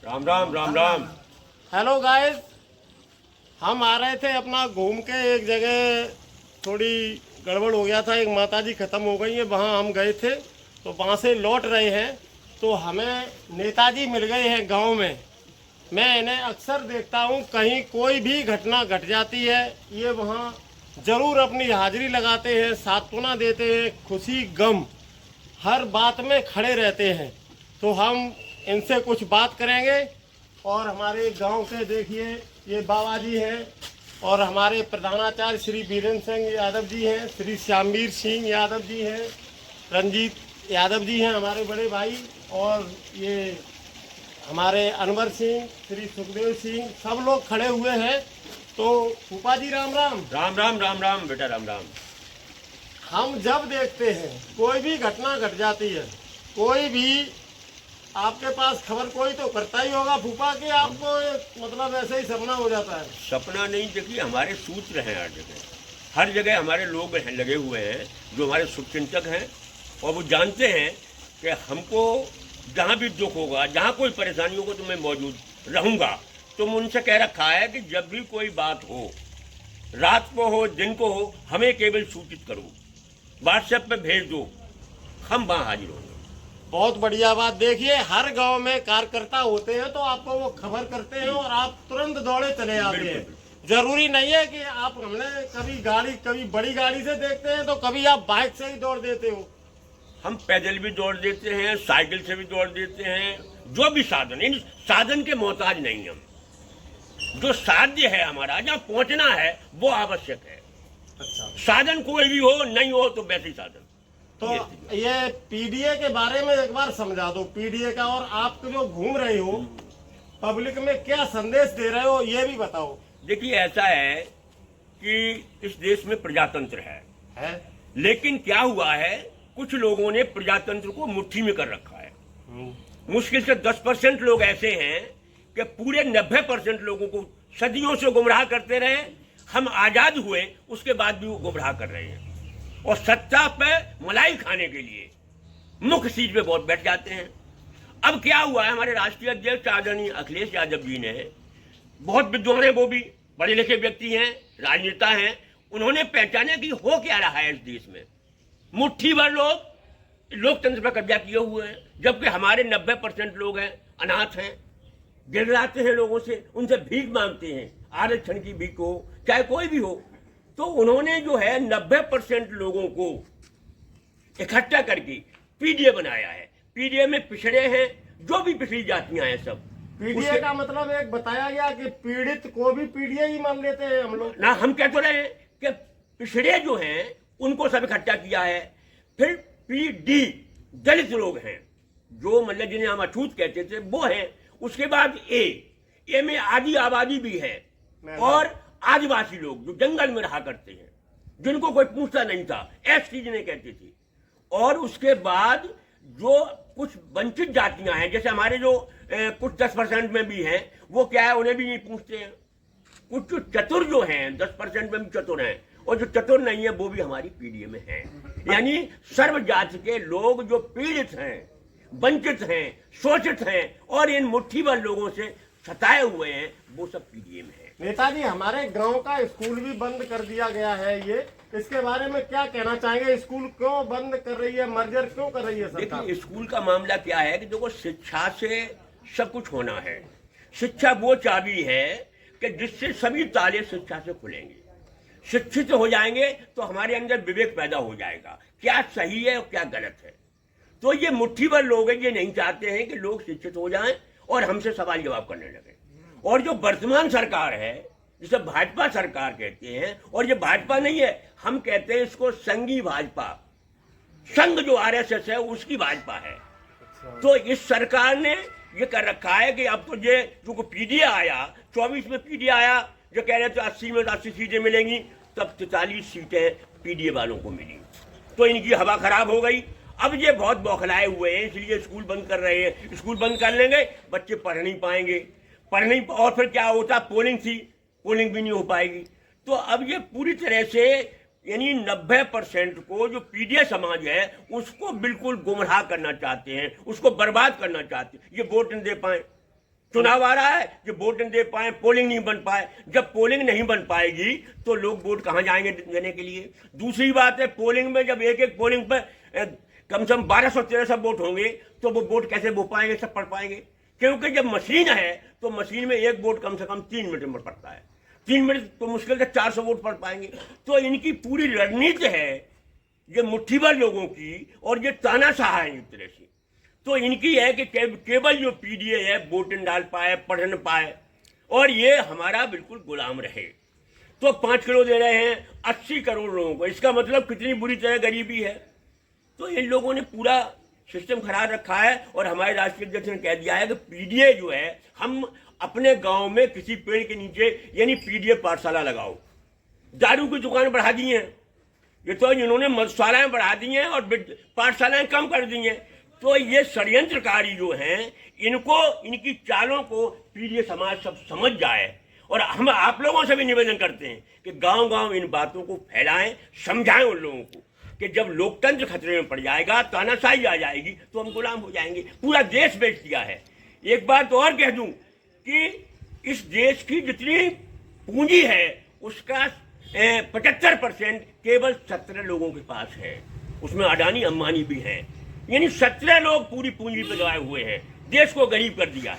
Ram Ram Ram Ram. Hello guys, हम आ रहे थे अपना घूम के एक जगह, थोड़ी गड़बड़ हो गया था। एक माताजी ख़त्म हो गई है, वहाँ हम गए थे तो वहाँ से लौट रहे हैं तो हमें नेताजी मिल गए हैं गांव में। मैं इन्हें अक्सर देखता हूँ, कहीं कोई भी घटना घट जाती है ये वहाँ ज़रूर अपनी हाजिरी लगाते हैं, सांत्वना देते हैं, खुशी गम हर बात में खड़े रहते हैं। तो हम इनसे कुछ बात करेंगे। और हमारे गांव के देखिए ये बाबा जी हैं और हमारे प्रधानाचार्य श्री वीरेंद्र सिंह यादव जी हैं, श्री श्यामवीर सिंह यादव जी हैं, रंजीत यादव जी हैं हमारे बड़े भाई, और ये हमारे अनवर सिंह, श्री सुखदेव सिंह, सब लोग खड़े हुए हैं। तो फूफा जी राम राम। राम राम राम राम बेटा राम राम। हम जब देखते हैं कोई भी घटना घट जाती है, कोई भी आपके पास खबर कोई तो करता ही होगा फूफा, कि आपको मतलब ऐसे ही सपना हो जाता है। सपना नहीं, देखिए हमारे सूत्र हैं हर जगह हमारे लोग हैं, लगे हुए हैं जो हमारे शुभचिंतक हैं, और वो जानते हैं कि हमको जहाँ भी दुख होगा, जहाँ कोई परेशानी होगा तो मैं मौजूद रहूँगा। तो उनसे कह रखा है कि जब भी कोई बात हो, रात को हो दिन को हो, हमें केवल सूचित करो, व्हाट्सएप पे भेज दो, हम वहाँ हाजिर होंगे। बहुत बढ़िया बात। देखिए हर गांव में कार्यकर्ता होते हैं तो आपको वो खबर करते हैं और आप तुरंत दौड़े चले आते हैं। जरूरी नहीं है कि आप, हमने कभी बड़ी गाड़ी से देखते हैं तो कभी आप बाइक से ही दौड़ देते हो। हम पैदल भी दौड़ देते हैं, साइकिल से भी दौड़ देते हैं, जो भी साधन, इन साधन के मोहताज नहीं हम। जो साध्य है हमारा, जहाँ पहुँचना है वो आवश्यक है। अच्छा, साधन कोई भी हो, नहीं हो तो वैसे ही साधन। तो ये पीडीए के बारे में एक बार समझा दो, पीडीए का, और आप जो घूम रहे हो पब्लिक में क्या संदेश दे रहे हो ये भी बताओ। देखिए ऐसा है कि इस देश में प्रजातंत्र है? लेकिन क्या हुआ है, कुछ लोगों ने प्रजातंत्र को मुट्ठी में कर रखा है। मुश्किल से 10% लोग ऐसे हैं कि पूरे 90% लोगों को सदियों से गुमराह करते रहे। हम आजाद हुए उसके बाद भी वो गुमराह कर रहे हैं, और सत्ता पे मलाई खाने के लिए मुख्य सीट पे बहुत बैठ जाते हैं। अब क्या हुआ है, हमारे राष्ट्रीय अध्यक्ष आदरणीय अखिलेश यादव जी ने, बहुत विद्वान है, वो भी पढ़े लिखे व्यक्ति हैं, राजनेता हैं, उन्होंने पहचाना कि हो क्या रहा है इस देश में। मुट्ठी भर लोग लोकतंत्र पर कब्जा किए हुए हैं, जबकि हमारे 90% लोग हैं, अनाथ हैं, गिड़गिड़ाते हैं लोगों से, उनसे भीख मांगते हैं, आरक्षण की भीख हो चाहे कोई भी हो। तो उन्होंने जो है 90% लोगों को इकट्ठा करके पीडीए बनाया है। पीडीए में पिछड़े हैं, जो भी पिछड़ी जातियां हैं सब। पीडीए का मतलब एक बताया गया कि पीड़ित को भी पीडीए ही मान लेते हैं हम लोग। ना, हम कह तो रहे हैं कि पिछड़े जो हैं उनको सब इकट्ठा किया है। फिर पीडी दलित लोग हैं, जो मतलब जिन्हें हम अछूत कहते थे, वो हैं। उसके बाद ए में आदि आबादी भी है, और आदिवासी लोग जो जंगल में रहा करते हैं, जिनको कोई पूछता नहीं था, एसटी जिन्हें कहते थे। और उसके बाद जो कुछ वंचित जातियां हैं, जैसे हमारे जो कुछ 10% में भी हैं, वो क्या है, उन्हें भी नहीं पूछते हैं। कुछ जो चतुर जो हैं, 10% में भी चतुर हैं, और जो चतुर नहीं है वो भी हमारी पीडीए में हैं। यानी सर्व जाति के लोग जो पीड़ित हैं, वंचित हैं, शोषित हैं, और इन मुट्ठीभर लोगों से सताए हुए हैं, वो सब पीडीए में है। नेताजी, हमारे गांव का स्कूल भी बंद कर दिया गया है, ये इसके बारे में क्या कहना चाहेंगे? स्कूल क्यों बंद कर रही है, मर्जर क्यों कर रही है सरकार? देखिए स्कूल का मामला क्या है कि देखो, शिक्षा से सब कुछ होना है। शिक्षा वो चाबी है कि जिससे सभी ताले शिक्षा से खुलेंगे। शिक्षित हो जाएंगे तो हमारे अंदर विवेक पैदा हो जाएगा, क्या सही है और क्या गलत है। तो ये मुट्ठी भर लोग हैं, ये नहीं चाहते हैं कि लोग शिक्षित हो जाएं और हमसे सवाल जवाब करने लगे। और जो वर्तमान सरकार है, जिसे भाजपा सरकार कहते हैं, और ये भाजपा नहीं है, हम कहते हैं इसको संघी भाजपा, संघ जो आरएसएस है उसकी भाजपा है। तो इस सरकार ने ये कर रखा है कि अब तो ये जो पीडीए आया, 24 में पीडीए आया, जो कह रहे थे 80 में 80 सीटें मिलेंगी, तब 43 सीटें पीडीए वालों को मिली। तो इनकी हवा खराब हो गई। अब ये बहुत बौखलाए हुए हैं, इसलिए स्कूल बंद कर रहे हैं। स्कूल बंद कर लेंगे, बच्चे पढ़ नहीं पाएंगे, और फिर क्या होता, पोलिंग थी, पोलिंग भी नहीं हो पाएगी। तो अब ये पूरी तरह से, यानी 90% को जो पीडीए समाज है उसको बिल्कुल गुमराह करना चाहते हैं, उसको बर्बाद करना चाहते हैं। ये वोट नहीं दे पाए, चुनाव आ रहा है कि वोट नहीं दे पाए, पोलिंग नहीं बन पाए। जब पोलिंग नहीं बन पाएगी तो लोग वोट कहाँ जाएंगे देने के लिए। दूसरी बात है, पोलिंग में जब एक एक पोलिंग पर कम से कम 1200-1300 वोट होंगे तो वो वोट कैसे हो पाएंगे, सब पढ़ पाएंगे। क्योंकि जब मशीन है तो मशीन में एक वोट कम से कम 3 मिनट में पड़ता है। 3 मिनट तो मुश्किल से 400 वोट पढ़ पाएंगे। तो इनकी पूरी रणनीति है ये मुट्ठीभर लोगों की, और ये तानाशाह है एक तरह से। तो इनकी है कि केवल जो पीडीए है वोट न डाल पाए, पढ़ न पाए, और ये हमारा बिल्कुल गुलाम रहे। तो 5 किलो दे रहे हैं 80 करोड़ लोगों को, इसका मतलब कितनी बुरी तरह गरीबी है। तो इन लोगों ने पूरा सिस्टम खराब रखा है। और हमारे राष्ट्रीय अध्यक्ष ने कह दिया है कि पीडीए जो है, हम अपने गांव में किसी पेड़ के नीचे यानी पीडीए पाठशाला लगाओ। दारू की दुकान बढ़ा दी हैं, ये तो इन्होंने मधुशालाएं बढ़ा दी हैं और पाठशालाएं कम कर दी हैं। तो ये षड्यंत्रकारी जो हैं, इनको, इनकी चालों को पीडीए समाज सब समझ जाए। और हम आप लोगों से भी निवेदन करते हैं कि गांव गांव इन बातों को फैलाएं, समझाएं उन लोगों को कि जब लोकतंत्र खतरे में पड़ जाएगा, तानाशाही आ जाएगी, तो हम गुलाम हो जाएंगे। पूरा देश बेच दिया है। एक बात और कह दूं कि इस देश की जितनी पूंजी है उसका 75% केवल 17 लोगों के पास है। उसमें अडानी अंबानी भी हैं, यानी 17 लोग पूरी पूंजी पे लगाए हुए हैं, देश को गरीब कर दिया।